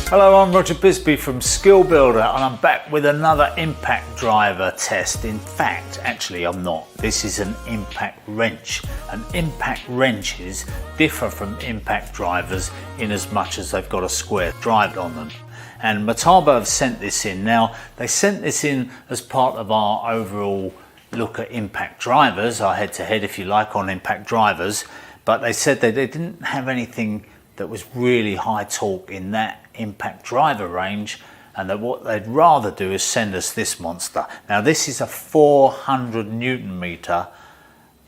Hello, I'm Roger Bisbee from Skill Builder and I'm back with another impact driver test. In fact, actually I'm not. This is an impact wrench. And impact wrenches differ from impact drivers in as much as they've got a square drive on them. And Metabo have sent this in. Now, they sent this in as part of our overall look at impact drivers, our head-to-head if you like on impact drivers, but they said that they didn't have anything that was really high torque in that impact driver range, and that what they'd rather do is send us this monster. Now this is a 400 Newton meter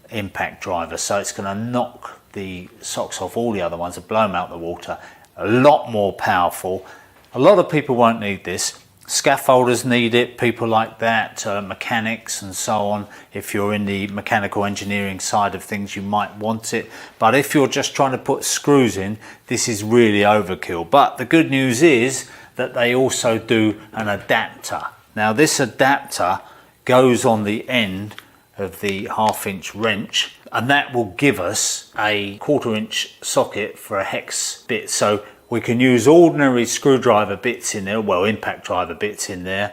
impact driver, so it's going to knock the socks off all the other ones and blow them out the water. A lot more powerful. A lot of people won't need this. Scaffolders need it, people like that, mechanics and so on. If you're in the mechanical engineering side of things, you might want it. But if you're just trying to put screws in, this is really overkill. But the good news is that they also do an adapter. Now this adapter goes on the end of the 1/2 inch wrench, and that will give us a 1/4 inch socket for a hex bit. So we can use ordinary screwdriver bits in there, well, impact driver bits in there,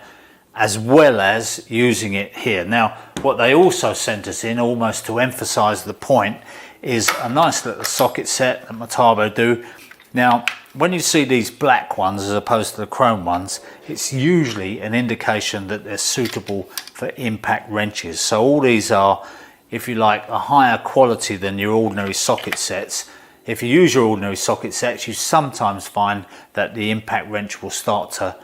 as well as using it here. Now, what they also sent us in, almost to emphasize the point, is a nice little socket set that Metabo do. Now, when you see these black ones as opposed to the chrome ones, it's usually an indication that they're suitable for impact wrenches. So all these are, if you like, a higher quality than your ordinary socket sets. If you use your ordinary socket sets, you sometimes find that the impact wrench will start to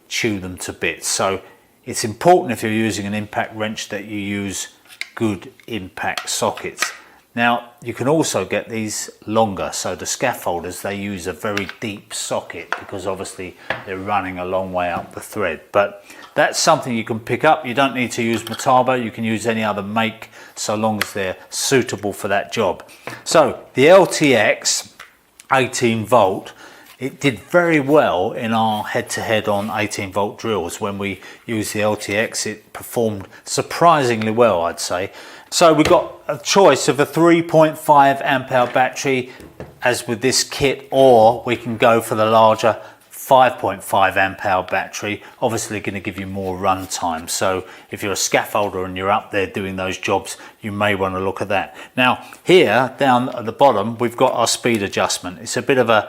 chew them to bits. So it's important if you're using an impact wrench that you use good impact sockets. Now you can also get these longer. So the scaffolders, they use a very deep socket because obviously they're running a long way up the thread. But that's something you can pick up. You don't need to use Metabo, you can use any other make so long as they're suitable for that job. So the LTX 18 volt, it did very well in our head-to-head on 18 volt drills. When we used the LTX, it performed surprisingly well, I'd say. So we've got a choice of a 3.5 amp hour battery as with this kit, or we can go for the larger 5.5 amp hour battery, obviously going to give you more run time. So if you're a scaffolder and you're up there doing those jobs, you may want to look at that. Now here down at the bottom, we've got our speed adjustment. It's a bit of a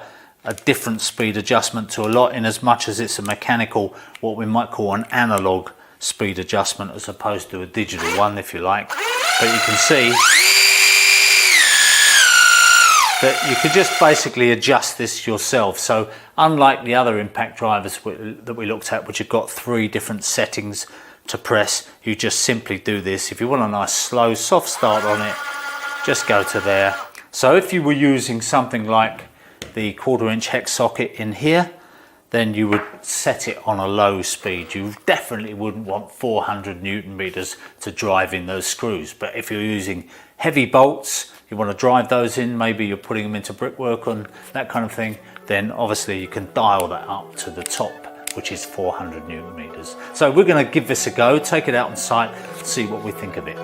different speed adjustment to a lot, in as much as it's a mechanical, what we might call an analog speed adjustment, as opposed to a digital one, if you like. But you can see that you could just basically adjust this yourself. So unlike the other impact drivers that we looked at, which have got 3 different settings to press, you just simply do this. If you want a nice slow soft start on it, just go to there. So if you were using something like the 1/4 inch hex socket in here, then you would set it on a low speed. You definitely wouldn't want 400 Newton meters to drive in those screws. But if you're using heavy bolts, you want to drive those in, maybe you're putting them into brickwork and that kind of thing, then obviously you can dial that up to the top, which is 400 Newton meters. So we're going to give this a go, take it out on site, see what we think of it.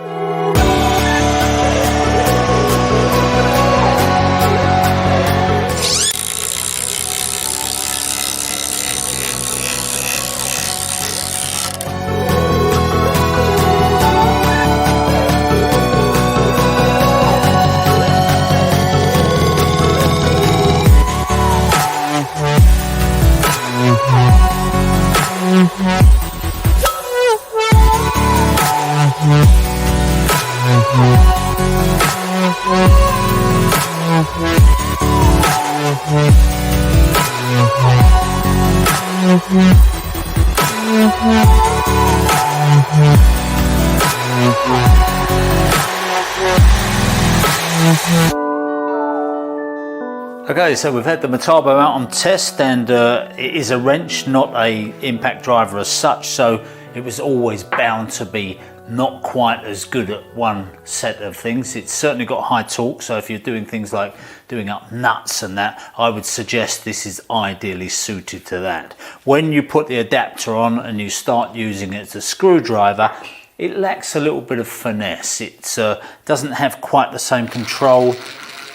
Okay, so we've had the Metabo out on test, and it is a wrench, not a impact driver as such, so it was always bound to be not quite as good at one set of things. It's certainly got high torque, so if you're doing things like doing up nuts and that, I would suggest this is ideally suited to that. When you put the adapter on and you start using it as a screwdriver, it lacks a little bit of finesse. It doesn't have quite the same control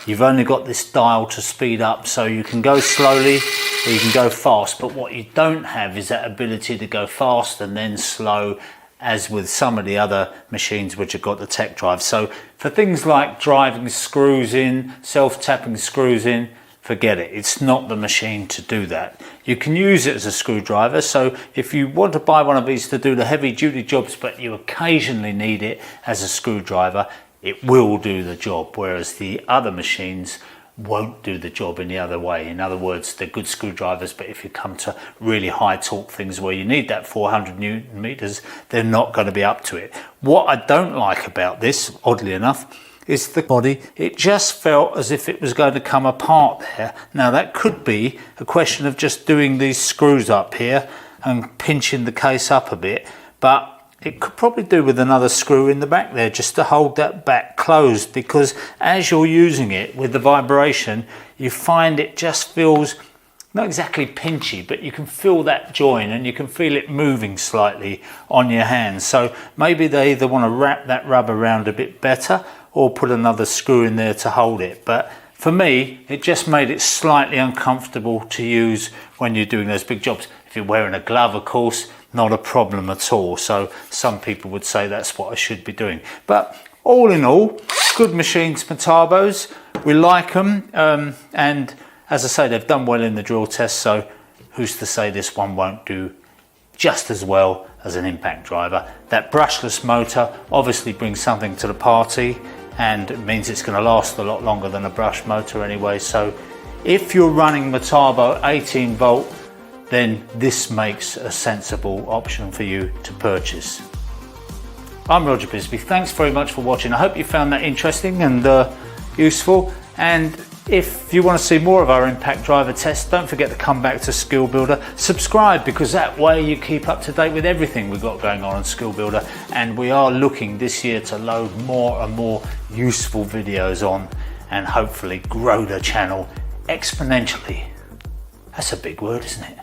you've only got this dial to speed up, so you can go slowly or you can go fast, but what you don't have is that ability to go fast and then slow, as with some of the other machines which have got the tech drive. So for things like driving screws in, self-tapping screws in, forget it. It's not the machine to do that. You can use it as a screwdriver, so if you want to buy one of these to do the heavy duty jobs but you occasionally need it as a screwdriver, it will do the job, whereas the other machines won't do the job in the other way. In other words, they're good screwdrivers, but if you come to really high torque things where you need that 400 Newton meters, they're not going to be up to it. What I don't like about this, oddly enough, is the body. It just felt as if it was going to come apart there. Now that could be a question of just doing these screws up here and pinching the case up a bit, but it could probably do with another screw in the back there just to hold that back closed, because as you're using it with the vibration, you find it just feels not exactly pinchy, but you can feel that join and you can feel it moving slightly on your hands. So maybe they either want to wrap that rubber around a bit better or put another screw in there to hold it. But for me, it just made it slightly uncomfortable to use when you're doing those big jobs. If you're wearing a glove, of course, not a problem at all. So some people would say that's what I should be doing. But all in all, good machines, Metabos. We like them. And as I say, they've done well in the drill test. So who's to say this one won't do just as well as an impact driver? That brushless motor obviously brings something to the party, and it means it's going to last a lot longer than a brush motor anyway. So if you're running Metabo 18 volt, then this makes a sensible option for you to purchase. I'm Roger Bisbee. Thanks very much for watching. I hope you found that interesting and useful. And if you want to see more of our impact driver tests, don't forget to come back to Skill Builder. Subscribe, because that way you keep up to date with everything we've got going on Skill Builder. And we are looking this year to load more and more useful videos on, and hopefully grow the channel exponentially. That's a big word, isn't it?